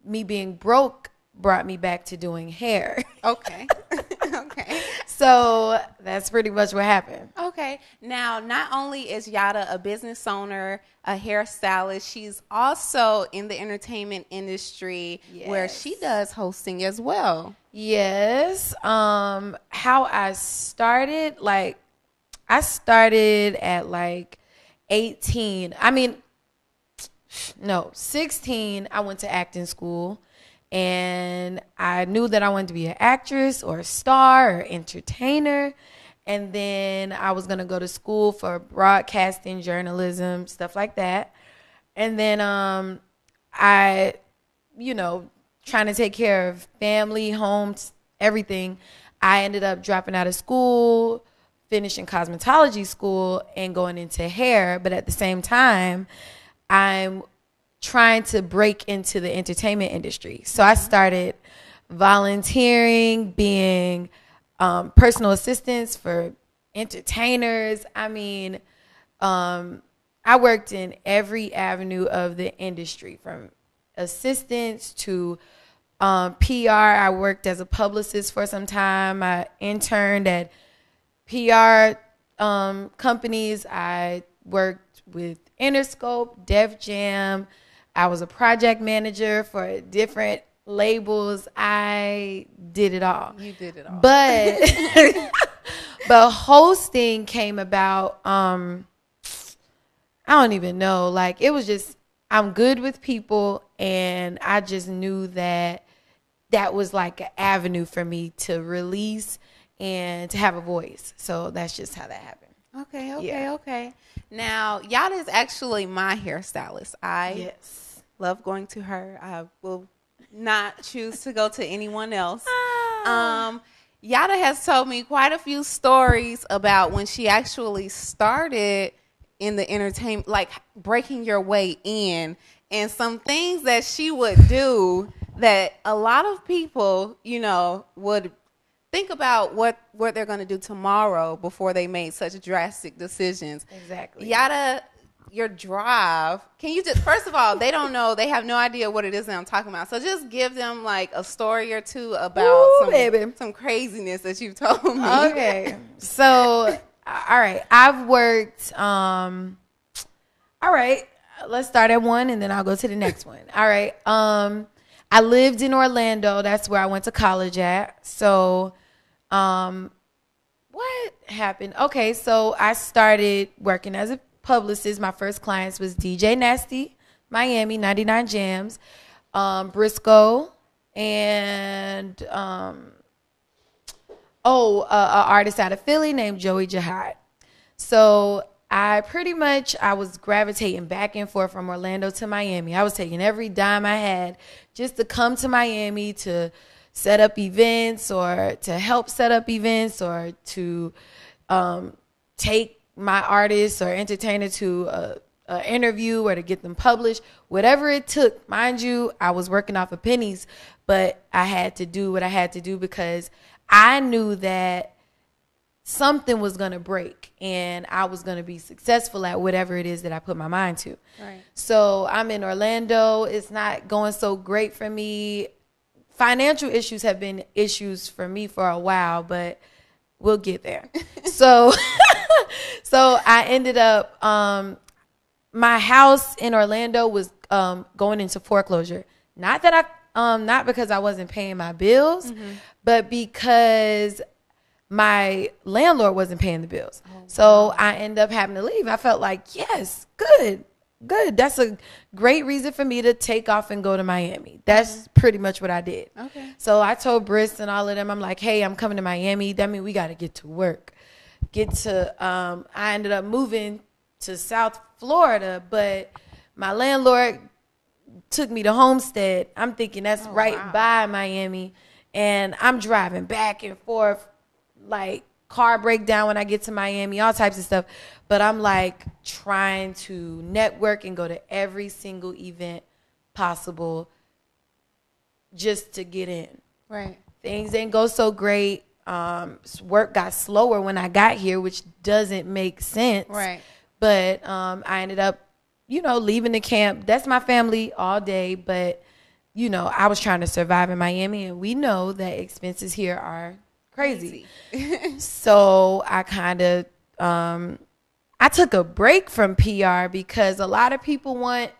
me being broke brought me back to doing hair. Okay. Okay. So that's pretty much what happened. Okay. Now, not only is Yadah a business owner, a hairstylist, she's also in the entertainment industry where she does hosting as well. Yes. How I started, like, I started at like 18. I mean, no, 16. I went to acting school, and I knew that I wanted to be an actress or a star or entertainer. And then I was going to go to school for broadcasting, journalism, stuff like that. And then I, trying to take care of family, homes, everything. I ended up dropping out of school, finishing cosmetology school, and going into hair. But at the same time, I'm trying to break into the entertainment industry. So I started volunteering, being personal assistants for entertainers. I mean, I worked in every avenue of the industry, from assistants to PR. I worked as a publicist for some time. I interned at PR companies. I worked with Interscope, Def Jam. I was a project manager for different labels. I did it all. You did it all. But hosting came about, I don't even know. Like, it was just, I'm good with people, and I just knew that was like an avenue for me to release and to have a voice. So that's just how that happened. Okay. Now, Yadah is actually my hairstylist. I love going to her. I will not choose to go to anyone else. Yadah has told me quite a few stories about when she actually started in the entertainment, like breaking your way in, and some things that she would do that a lot of people, would think about what they're going to do tomorrow before they made such drastic decisions. Exactly. Yadah, your drive, can you just, first of all, they don't know, they have no idea what it is that I'm talking about. So just give them like a story or two about some craziness that you've told me. Okay. So, all right. I've worked, all right, let's start at one and then I'll go to the next one. All right. I lived in Orlando. That's where I went to college at. So, what happened? Okay, so I started working as a publicist. My first clients was DJ Nasty, Miami, 99 Jams, Briscoe, and an artist out of Philly named Joey Jihad. So I was gravitating back and forth from Orlando to Miami. I was taking every dime I had just to come to Miami to set up events or to help set up events or to take my artists or entertainer to an interview or to get them published. Whatever it took. Mind you, I was working off of pennies, but I had to do what I had to do because I knew that something was going to break and I was going to be successful at whatever it is that I put my mind to. Right. So I'm in Orlando. It's not going so great for me. Financial issues have been issues for me for a while, but we'll get there. So I ended up, my house in Orlando was going into foreclosure. Not because I wasn't paying my bills, but because my landlord wasn't paying the bills. So I ended up having to leave. I felt like, yes, good. That's a great reason for me to take off and go to Miami. That's pretty much what I did. Okay. So I told Briss and all of them, I'm like, hey, I'm coming to Miami. That means we got to get to work. I ended up moving to South Florida, but my landlord took me to Homestead. I'm thinking that's by Miami. And I'm driving back and forth, like car breakdown when I get to Miami, all types of stuff. But I'm like trying to network and go to every single event possible just to get in. Right. Things didn't go so great. Work got slower when I got here, which doesn't make sense. Right. But I ended up, leaving the camp. That's my family all day. But you know, I was trying to survive in Miami, and we know that expenses here are crazy. So I kind of, I took a break from PR because a lot of people want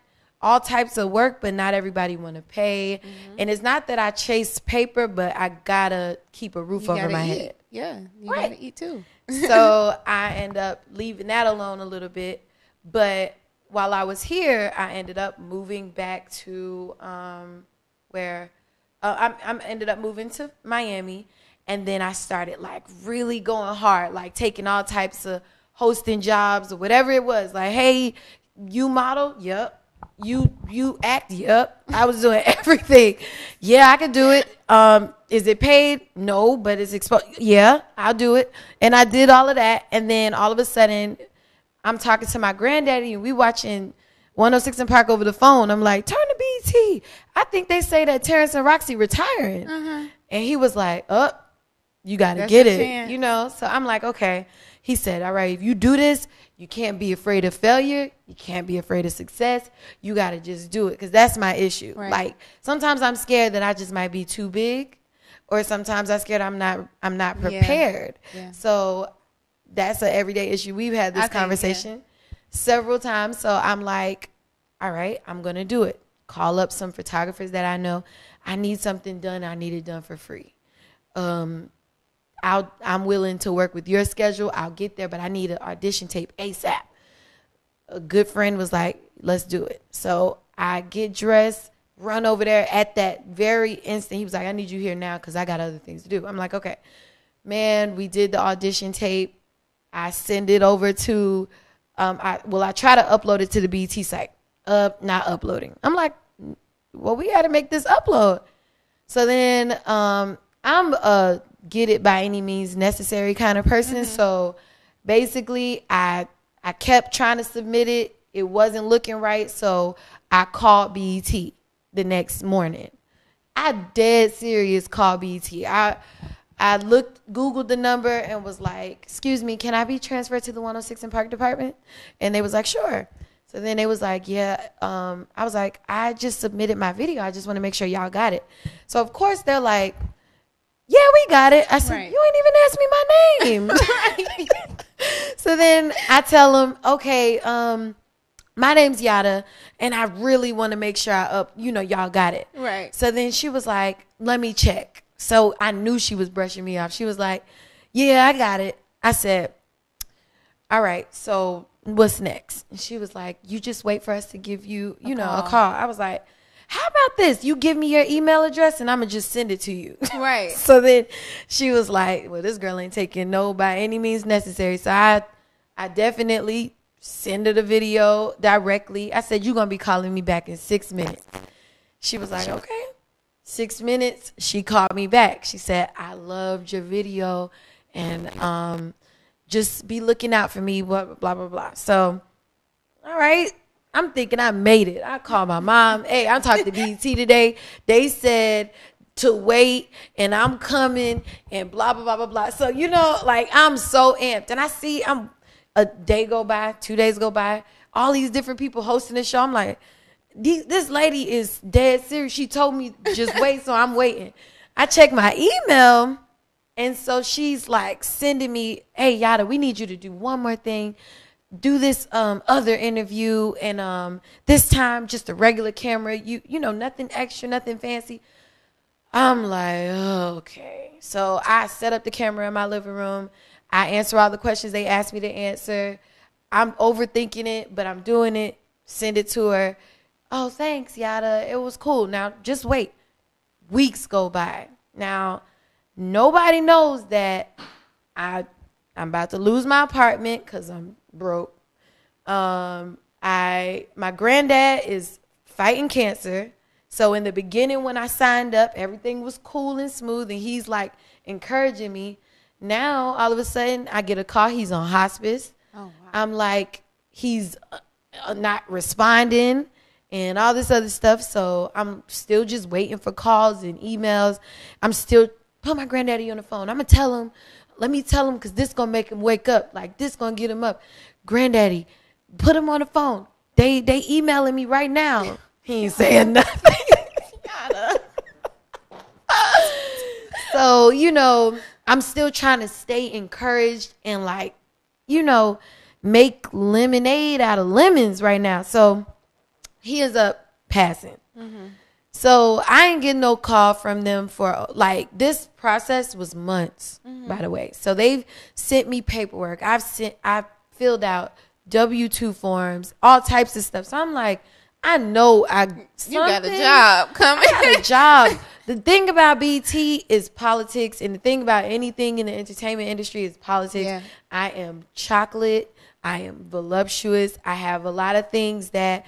all types of work, but not everybody want to pay. And it's not that I chase paper, but I gotta keep a roof over my head. Yeah, you gotta eat too. So I end up leaving that alone a little bit. But while I was here, I ended up moving back to where I ended up moving to Miami. And then I started like really going hard, like taking all types of hosting jobs or whatever it was. Like, hey, you model? Yep. You act? Yep. I was doing everything. Yeah, I could do it. Is it paid? No, but it's exposed. Yeah, I'll do it. And I did all of that. And then all of a sudden, I'm talking to my granddaddy and we watching 106 in Park over the phone. I'm like, turn to BET. I think they say that Terrence and Roxy retiring. And he was like, you got to get it, chance. You know? So I'm like, okay. He said, all right, if you do this, you can't be afraid of failure. You can't be afraid of success. You got to just do it, because that's my issue. Right. Like, sometimes I'm scared that I just might be too big, or sometimes I'm scared I'm not prepared. Yeah. So that's an everyday issue. We've had this conversation several times. So I'm like, all right, I'm going to do it. Call up some photographers that I know. I need something done. I need it done for free. I'm willing to work with your schedule. I'll get there, but I need an audition tape ASAP. A good friend was like, let's do it. So I get dressed, run over there at that very instant. He was like, I need you here now because I got other things to do. I'm like, okay. Man, we did the audition tape. I send it over to, I try to upload it to the BET site. Not uploading. I'm like, well, we got to make this upload. So then I'm a get it by any means necessary kind of person. So basically I kept trying to submit it. It wasn't looking right. So I called BET the next morning. I dead serious called BET. I Googled the number and was like, excuse me, can I be transferred to the 106 in Park department? And they was like, sure. So then they was like, yeah. I was like, I just submitted my video. I just want to make sure y'all got it. So of course they're like, yeah, we got it. I said, you ain't even asked me my name. So then I tell them, okay, my name's Yadah, and I really want to make sure y'all got it. Right. So then she was like, let me check. So I knew she was brushing me off. She was like, yeah, I got it. I said, all right, so what's next? And she was like, you just wait for us to give you, a call. I was like, how about this? You give me your email address and I'm going to just send it to you. Right. So then she was like, well, this girl ain't taking no by any means necessary. So I definitely send her the video directly. I said, you're going to be calling me back in 6 minutes. She was like, okay. 6 minutes. She called me back. She said, I loved your video and just be looking out for me, blah, blah, blah, blah. So, all right. I'm thinking I made it. I called my mom. Hey, I'm talking to BET today. They said to wait and I'm coming and blah, blah, blah, blah, blah. So, I'm so amped. And I see a day go by, 2 days go by, all these different people hosting the show. I'm like, this lady is dead serious. She told me just wait, so I'm waiting. I check my email, and so she's like sending me, hey, Yadah, we need you to do one more thing. Do this other interview, and this time just a regular camera. You nothing extra, nothing fancy. I'm like, okay. So I set up the camera in my living room. I answer all the questions they asked me to answer. I'm overthinking it, but I'm doing it. Send it to her. Oh, thanks, Yadah. It was cool. Now just wait. Weeks go by. Now nobody knows that I'm about to lose my apartment because I'm broke. My granddad is fighting cancer. So in the beginning when I signed up, everything was cool and smooth, and he's like encouraging me. Now all of a sudden I get a call. He's on hospice. Oh, wow. I'm like, he's not responding and all this other stuff. So I'm still just waiting for calls and emails. I'm still put my granddaddy on the phone. I'm gonna tell him. Let me tell him, because this going to make him wake up. Like, this going to get him up. Granddaddy, put him on the phone. They emailing me right now. He ain't saying nothing. So, you know, I'm still trying to stay encouraged and like, you know, make lemonade out of lemons right now. So he is up passing. Mm-hmm. So I ain't getting no call from them for like, this process was months, by the way. So they've sent me paperwork. I've filled out W-2 forms, all types of stuff. So I'm like, I know you got a job coming. I got a job. The thing about BT is politics, and the thing about anything in the entertainment industry is politics. Yeah. I am chocolate. I am voluptuous. I have a lot of things that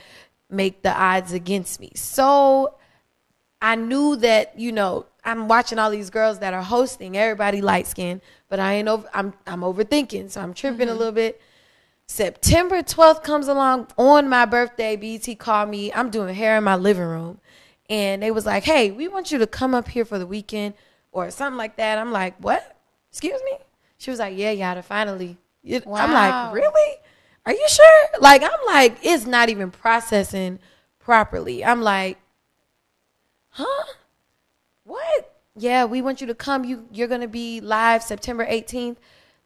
make the odds against me. So I knew that, you know, I'm watching all these girls that are hosting, everybody light skinned, but I'm overthinking. So I'm tripping a little bit. September 12th comes along on my birthday. BET called me. I'm doing hair in my living room. And they was like, hey, we want you to come up here for the weekend or something like that. I'm like, what? Excuse me? She was like, yeah, Yadah, finally. Wow. I'm like, really? Are you sure? Like, I'm like, it's not even processing properly. I'm like, huh? What? Yeah, we want you to come. You're going to be live September 18th.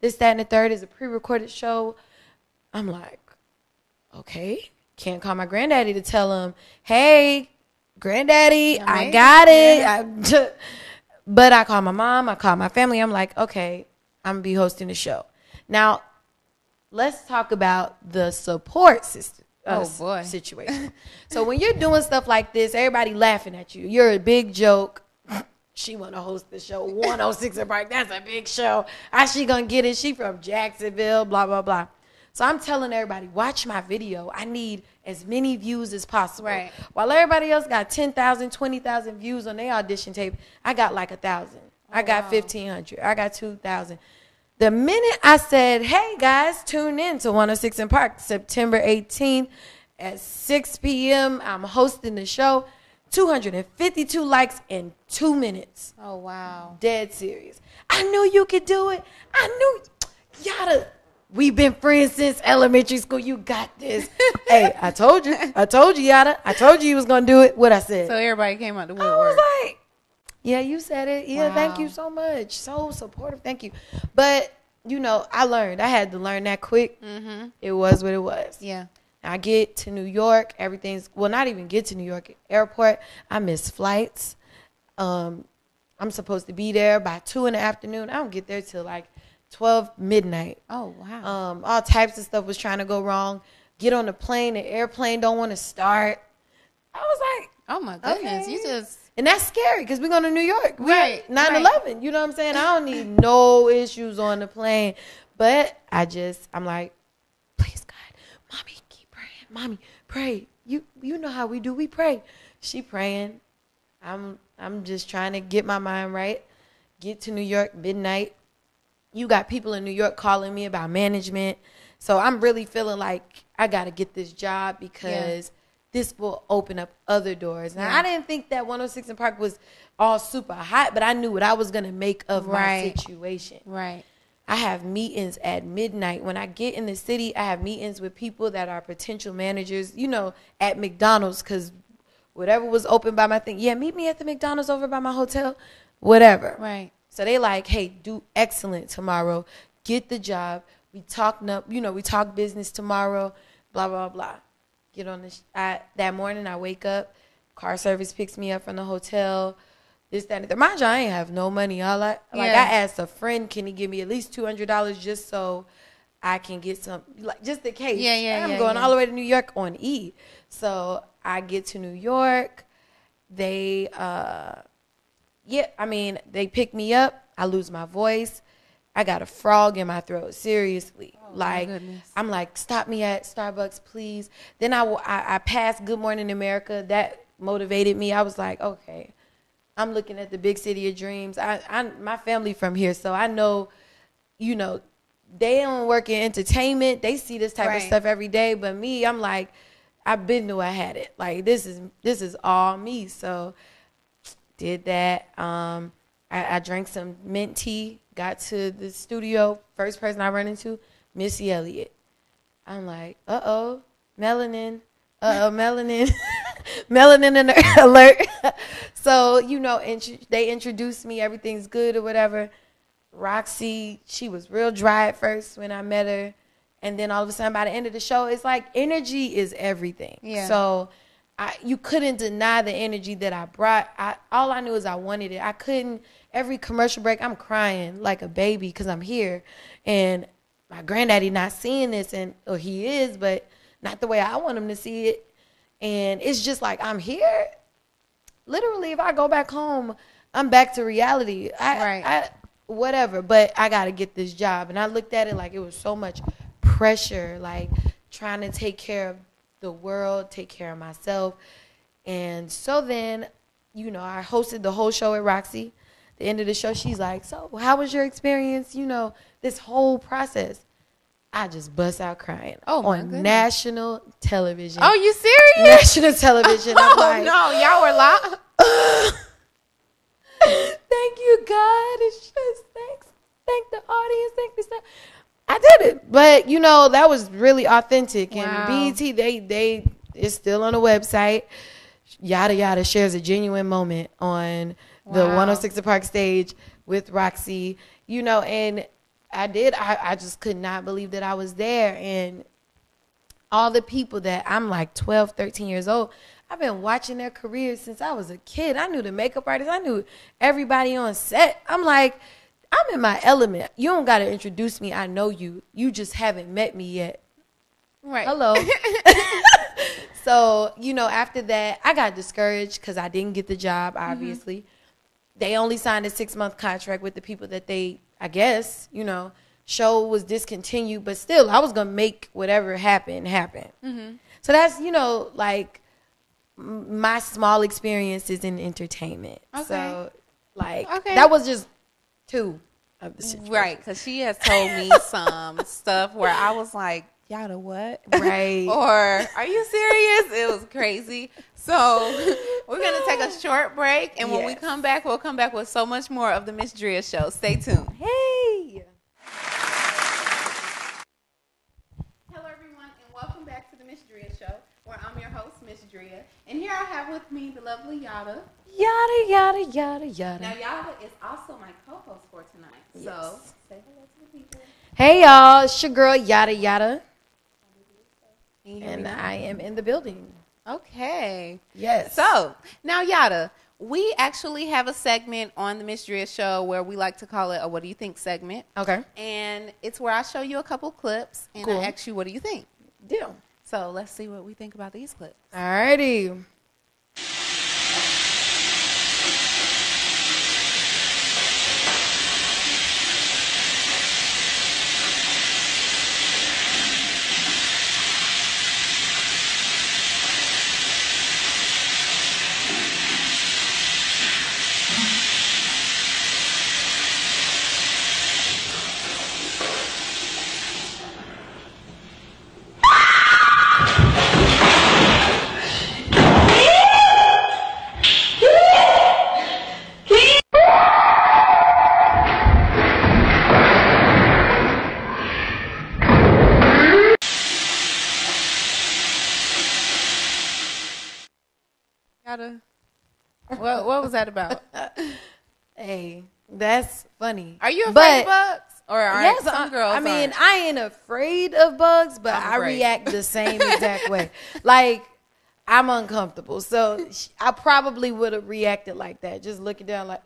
This, that, and the third is a pre-recorded show. I'm like, okay. Can't call my granddaddy to tell him, hey, granddaddy, I got it. Yeah. But I call my mom. I call my family. I'm like, okay, I'm going to be hosting the show. Now, let's talk about the support system. Situation. So when you're doing stuff like this, everybody laughing at you. You're a big joke. She want to host the show. 106 and Park. That's a big show. How she going to get it? She from Jacksonville, blah, blah, blah. So I'm telling everybody, watch my video. I need as many views as possible. Right. While everybody else got 10,000, 20,000 views on their audition tape, I got like 1,000. I got 1,500. I got 2,000. The minute I said, hey, guys, tune in to 106 and Park, September 18th at 6 p.m., I'm hosting the show, 252 likes in 2 minutes. Oh, wow. Dead serious. I knew you could do it. I knew, Yadah. We've been friends since elementary school. You got this. Hey, I told you, Yadah. I told you was going to do it. What I said. So everybody came out the woodwork. I was like, yeah, you said it. Yeah, wow. Thank you so much. So supportive. Thank you. But, you know, I had to learn that quick. Mm-hmm. It was what it was. Yeah. I get to New York. Not even get to New York airport. I miss flights. I'm supposed to be there by 2 in the afternoon. I don't get there till like 12 midnight. Oh, wow. All types of stuff was trying to go wrong. Get on the plane. The airplane don't want to start. I was like, oh, my goodness. Okay. You just... And that's scary because we're going to New York. Right. 9/11. Right. You know what I'm saying? I don't need no issues on the plane. But I'm like, please, God, Mommy, keep praying. Mommy, pray. You know how we do. We pray. She praying. I'm just trying to get my mind right. Get to New York midnight. You got people in New York calling me about management. So I'm really feeling like I got to get this job because this will open up other doors. Now, I didn't think that 106 and Park was all super hot, but I knew what I was going to make of my situation. Right. I have meetings at midnight. When I get in the city, I have meetings with people that are potential managers, you know, at McDonald's because whatever was open by my thing. Yeah, meet me at the McDonald's over by my hotel, whatever. Right. So they like, hey, do excellent tomorrow. Get the job. We talk business tomorrow, blah, blah, blah. Get on that morning, I wake up. Car service picks me up from the hotel. This, that, and the mind you, I ain't have no money. I asked a friend, can he give me at least $200 just so I can get some, like, just in case. I'm going all the way to New York on E. So I get to New York. They pick me up. I lose my voice. I got a frog in my throat. Seriously. I'm like, stop me at Starbucks, please. Then I passed Good Morning America. That motivated me. I was like, okay, I'm looking at the big city of dreams. My family from here, so I know, you know, they don't work in entertainment. They see this type of stuff every day. But me, I'm like, I've been knew I had it. Like, this is all me. So did that. I drank some mint tea, got to the studio. First person I run into, Missy Elliott. I'm like, melanin. Melanin. Melanin alert. So, you know, they introduced me. Everything's good or whatever. Roxy, she was real dry at first when I met her. And then all of a sudden, by the end of the show, it's like energy is everything. Yeah. So you couldn't deny the energy that I brought. All I knew is I wanted it. I couldn't. Every commercial break, I'm crying like a baby because I'm here. And my granddaddy not seeing this, or he is, but not the way I want him to see it. And it's just like, I'm here. Literally, if I go back home, I'm back to reality. Whatever, but I got to get this job. And I looked at it like it was so much pressure, like trying to take care of the world, take care of myself. And so then, you know, I hosted the whole show at Roxy. The end of the show, she's like, so how was your experience, you know, this whole process? I just bust out crying on national television. Oh, you serious? National television. I'm like, no, y'all were live. Thank you, God. It's just thank the audience, thank this. I did it, but you know that was really authentic. Wow. And BET, they it's still on the website. Yadah Yadah shares a genuine moment on the 106 Park stage with Roxy. You know, and I just could not believe that I was there. And all the people that I'm like 12, 13 years old, I've been watching their careers since I was a kid. I knew the makeup artists. I knew everybody on set. I'm like, I'm in my element. You don't got to introduce me. I know you. You just haven't met me yet. Right. Hello. So, you know, after that, I got discouraged because I didn't get the job, obviously. Mm-hmm. They only signed a 6-month contract with the people that they, I guess, you know, show was discontinued. But still, I was going to make whatever happen. Mm-hmm. So that's, you know, like my small experiences in entertainment. Okay. So, like, that was just 2 of the situations. Right, because she has told me some stuff where I was like, Yadah, what? Right. Or, are you serious? It was crazy. So, we're going to take a short break, and when we come back, we'll come back with so much more of the Ms.Dria show. Stay tuned. Hey! Hello, everyone, and welcome back to the Ms.Dria show, where I'm your host, Ms.Dria. And here I have with me the lovely Yadah. Yadah, Yadah, Yadah, Yadah. Now, Yadah is also my co-host for tonight. Yes. So, say hello to the people. Hey, y'all. It's your girl, Yadah, Yadah. And I am in the building. Okay. Yes. So, now, Yadah, we actually have a segment on the Ms.Dria show where we like to call it a What Do You Think segment. Okay. And it's where I show you a couple clips and I ask you, what do you think? Deal. So, let's see what we think about these clips. All righty. What was that about? Hey, that's funny. Are you afraid of bugs? Or are some girls? I mean, I ain't afraid of bugs, but I react the same exact way. Like, I'm uncomfortable. So I probably would have reacted like that. Just looking down like,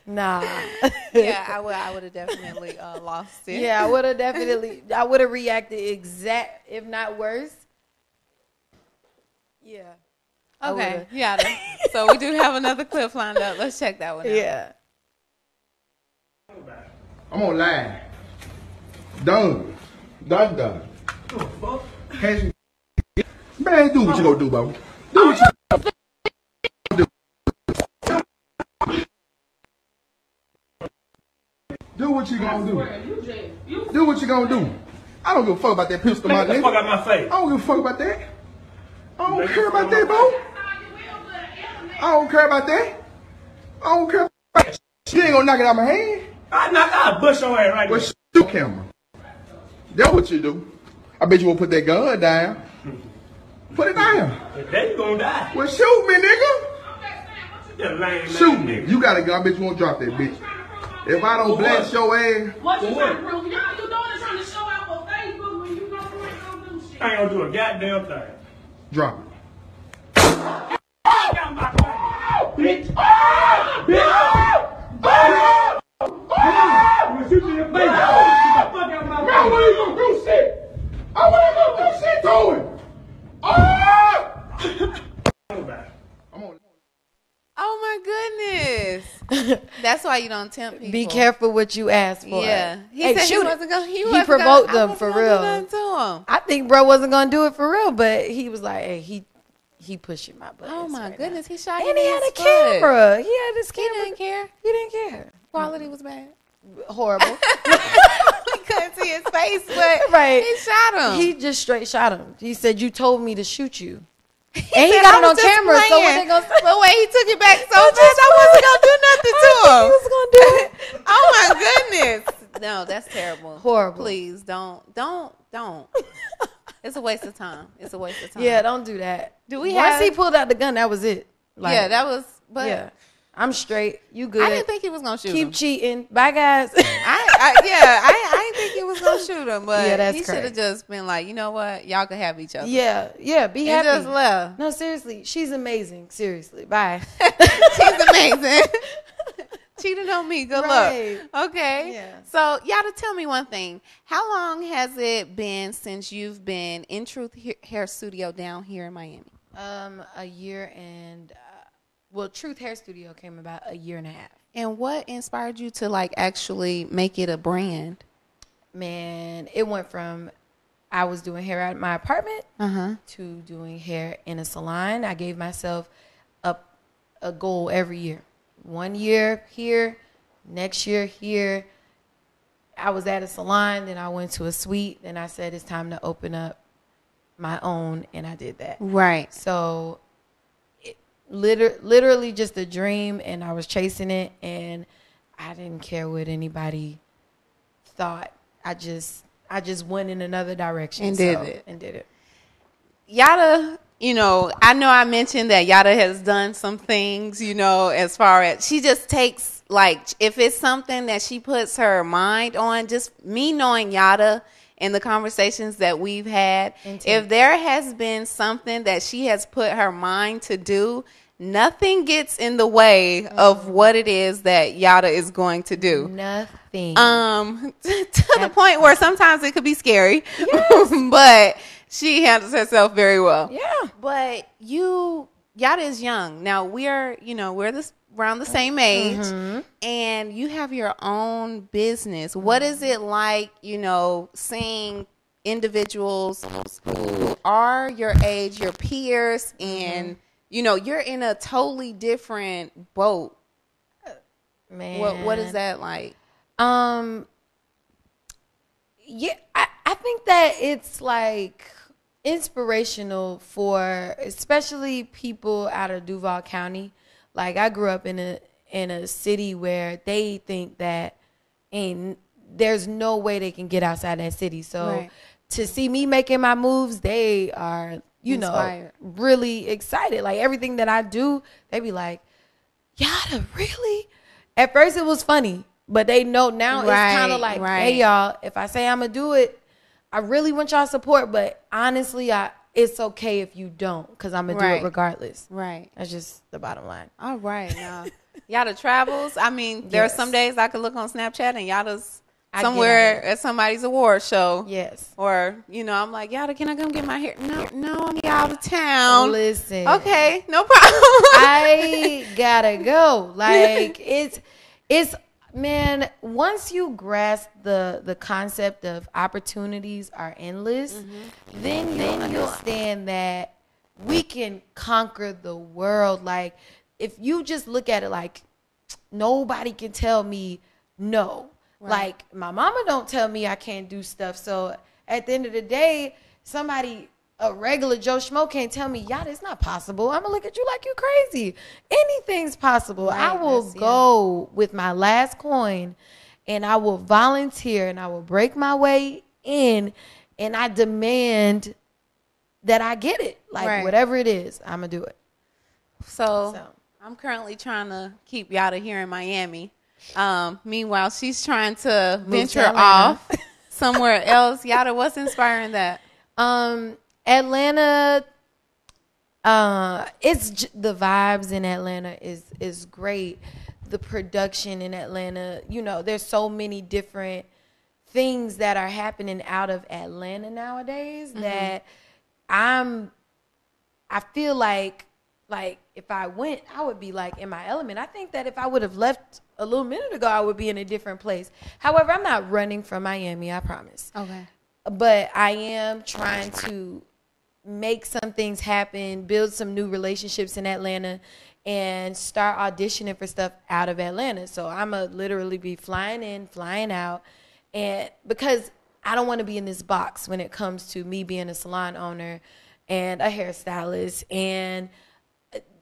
nah. Yeah, I would have definitely lost it. Yeah, I would have reacted if not worse. Yeah. Okay, yeah. So we do have another clip lined up. Let's check that one out. Yeah. I'm on live. Done. Man, do what you gonna do, bro. Do what you gonna do. Do what you gonna do. Do what you gonna do. I don't give a fuck about that pistol, my nigga. Get the fuck out my face. I don't give a fuck about that. I don't care about that, bro. I don't care about that. I don't care about that. You ain't gonna knock it out my hand. I'll bust your ass right now. What's your camera? That's what you do. I bet you won't put that gun down. Put it down. Then you gonna die. Well, shoot me, nigga. Shoot me. Nigga. You got a gun, bitch. You won't drop that, bitch. If I don't blast your ass. What you trying to prove? You doing is trying to show out on Facebook when you go through and don't do shit. I ain't gonna do a goddamn thing. Drop it. Bitch! Bitch! I'm gonna shoot you in your face! Get the fuck out of my face! Man, I wasn't gonna do shit! I wasn't gonna do shit to him! Oh! I'm on. Oh my goodness. That's why you don't tempt people. Be careful what you ask for. Yeah. He Hey, said shoot he it. wasn't going He provoked them for real. To him. I think bro wasn't gonna do it for real, but he was like, "Hey, he pushing my buttons." Oh my right goodness, now. he shot And he had a foot. camera. He had his He camera. didn't care. He didn't care. Quality was bad. Horrible. We couldn't see his face, but Right. he shot him. He just straight shot him. He said, "You told me to shoot you." He And he said, got "I it on was just camera, so what playing." they gonna say? But wait, he took it back so was fast, just I wasn't going to do nothing to He him. was gonna do it. Oh my goodness. No, that's terrible. Horrible. Please don't. It's a waste of time. It's a waste of time. Yeah, don't do that. Do we Once have- he pulled out the gun, that was it. Like, Yeah, that was, but yeah. I'm straight. You good? I didn't think he was going to shoot him. Keep cheating. Bye, guys. I didn't think he was going to shoot him, but Yeah, that's he should have crazy. just been like, you know what? Y'all can have each other. yeah. Be And happy. just left. No, seriously. She's amazing. Seriously. Bye. She's amazing. Cheated on me. Good Right. luck. Okay. Yeah. So, Yadah, tell me one thing. How long has it been since you've been in Truth Hair Studio down here in Miami? A year and Truth Hair Studio came about a year and a half. And what inspired you to like actually make it a brand? Man, it went from I was doing hair at my apartment to doing hair in a salon. I gave myself a goal every year. 1 year here, next year here. I was at a salon, then I went to a suite, then I said it's time to open up my own, and I did that. Right. So literally just a dream, and I was chasing it, and I didn't care what anybody thought. I just went in another direction And did it. Yadah, I know I mentioned that Yadah has done some things, as far as she just takes, like, if it's something that she puts her mind on, just me knowing Yadah and the conversations that we've had, if there has been something that she has put her mind to do, nothing gets in the way of what it is that Yadah is going to do. Nothing. To the point where sometimes it could be scary, but she handles herself very well. Yeah. But Yadah is young. Now we're around the same age, and you have your own business. What is it like, seeing individuals who are your age, your peers, and you're in a totally different boat? Man. What is that like? Yeah, I think that it's like inspirational for especially people out of Duval County. Like, I grew up in a city where they think that there's no way they can get outside that city. So to see me making my moves, they are, Inspired. really excited. Like, everything that I do, they be like, Yadah, really? At first it was funny, but they know now it's kind of like, hey, y'all, if I say I'm going to do it, I really want y'all support, but honestly, it's okay if you don't, because I'm going to do it regardless. Right. That's just the bottom line. All right. Now, Yadah travels. I mean, there are some days I could look on Snapchat and Yadah's somewhere at somebody's award show. Yes. Or, I'm like, Yadah, can I come get my hair? No, I'm out of town. Listen. Okay, no problem. I gotta go. Like, it's man, once you grasp the concept of opportunities are endless, then you understand that we can conquer the world. Like, if you just look at it like, nobody can tell me no. Like, my mama don't tell me I can't do stuff. So at the end of the day, a regular Joe Schmo can't tell me, Yadah, it's not possible. I'm going to look at you like you crazy. Anything's possible. I will go with my last coin, and I will volunteer, and I will break my way in, and I demand that I get it. Like whatever it is, I'm gonna do it. So I'm currently trying to keep Yadah here in Miami. Meanwhile, she's trying to venture off somewhere else. Yadah, what's inspiring that? Atlanta. The vibes in Atlanta is great. The production in Atlanta, you know, there's so many different things that are happening out of Atlanta nowadays that I feel like if I went, I would be like in my element. I think that if I would have left a little minute ago, I would be in a different place. However, I'm not running from Miami, I promise. Okay. But I am trying to make some things happen, build some new relationships in Atlanta, and start auditioning for stuff out of Atlanta. So I'm going to literally be flying in, flying out. And because I don't want to be in this box when it comes to me being a salon owner and a hairstylist. And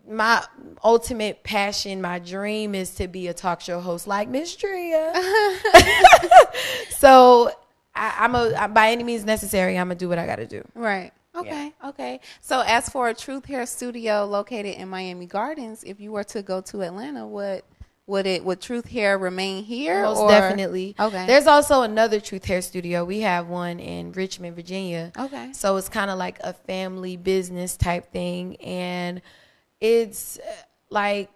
my ultimate passion, my dream is to be a talk show host like Ms.Dria. So I'm by any means necessary, I'm going to do what I got to do. Right. Okay. Yeah. Okay. So as for a Truth Hair Studio located in Miami Gardens, if you were to go to Atlanta, would Truth Hair remain here? Most definitely. Okay. There's also another Truth Hair Studio. We have one in Richmond, Virginia. Okay. So it's kind of like a family business type thing, and it's like,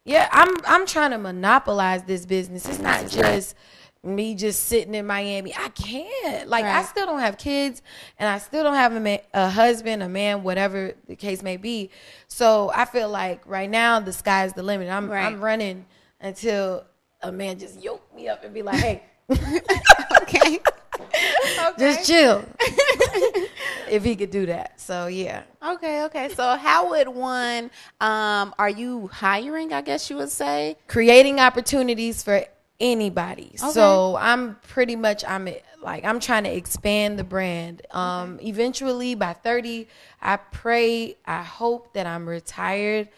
yeah, I'm trying to monopolize this business. It's not just me just sitting in Miami. I can't. Like, I still don't have kids, and I still don't have a husband, a man, whatever the case may be. So I feel like right now the sky's the limit. I'm running until a man just yoke me up and be like, hey. Okay. Just chill. If he could do that. So, yeah. Okay. So how would one, are you hiring, I guess you would say? Creating opportunities for anybody. Okay. So I'm trying to expand the brand. Eventually by 30, I hope that I'm retired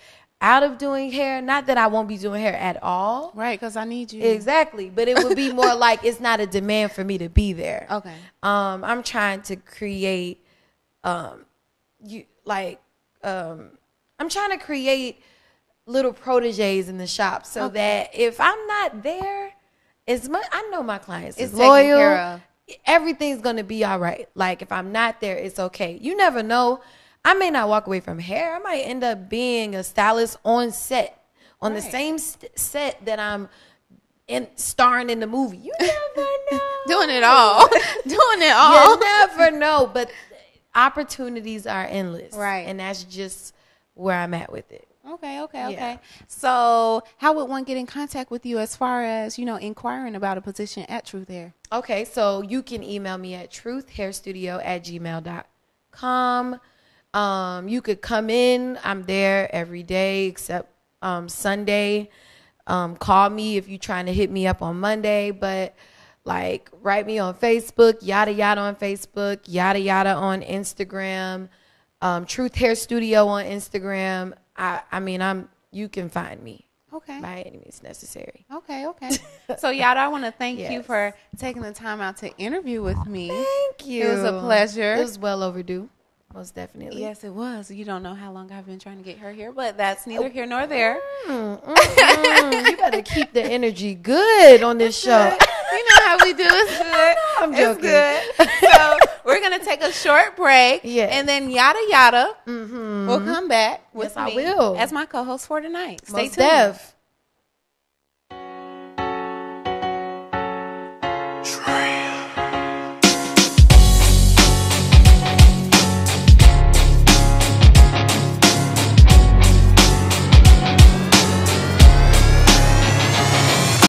out of doing hair. Not that I won't be doing hair at all. Right, because I need you. Exactly. But it would be more like it's not a demand for me to be there. Okay. I'm trying to create I'm trying to create little proteges in the shop so that if I'm not there, I know my clients is loyal. Care of. Everything's going to be all right. Like, if I'm not there, it's okay. You never know. I may not walk away from hair. I might end up being a stylist on set, on the same set that I'm starring in the movie. You never know. Doing it all. You never know. But opportunities are endless. Right. And that's just where I'm at with it. Okay. So how would one get in contact with you as far as, inquiring about a position at Truth Hair? Okay, so you can email me at truthhairstudio@gmail.com. You could come in. I'm there every day except Sunday. Call me if you're trying to hit me up on Monday. But, write me on Facebook, Yadah on Facebook, Yadah on Instagram, Truth Hair Studio on Instagram. You can find me. Okay. By any means necessary. Okay. So, Yadah, I want to thank you for taking the time out to interview with me. Thank you. It was a pleasure. It was well overdue. Most definitely. Yes, it was. You don't know how long I've been trying to get her here, but that's neither here nor there. You better keep the energy good on this show. You know how we do. It's good. I'm joking. It's good. So we're going to take a short break. Yes. And then Yadah will come back with I me will. as my co-host for tonight. Stay Most tuned. def. Try.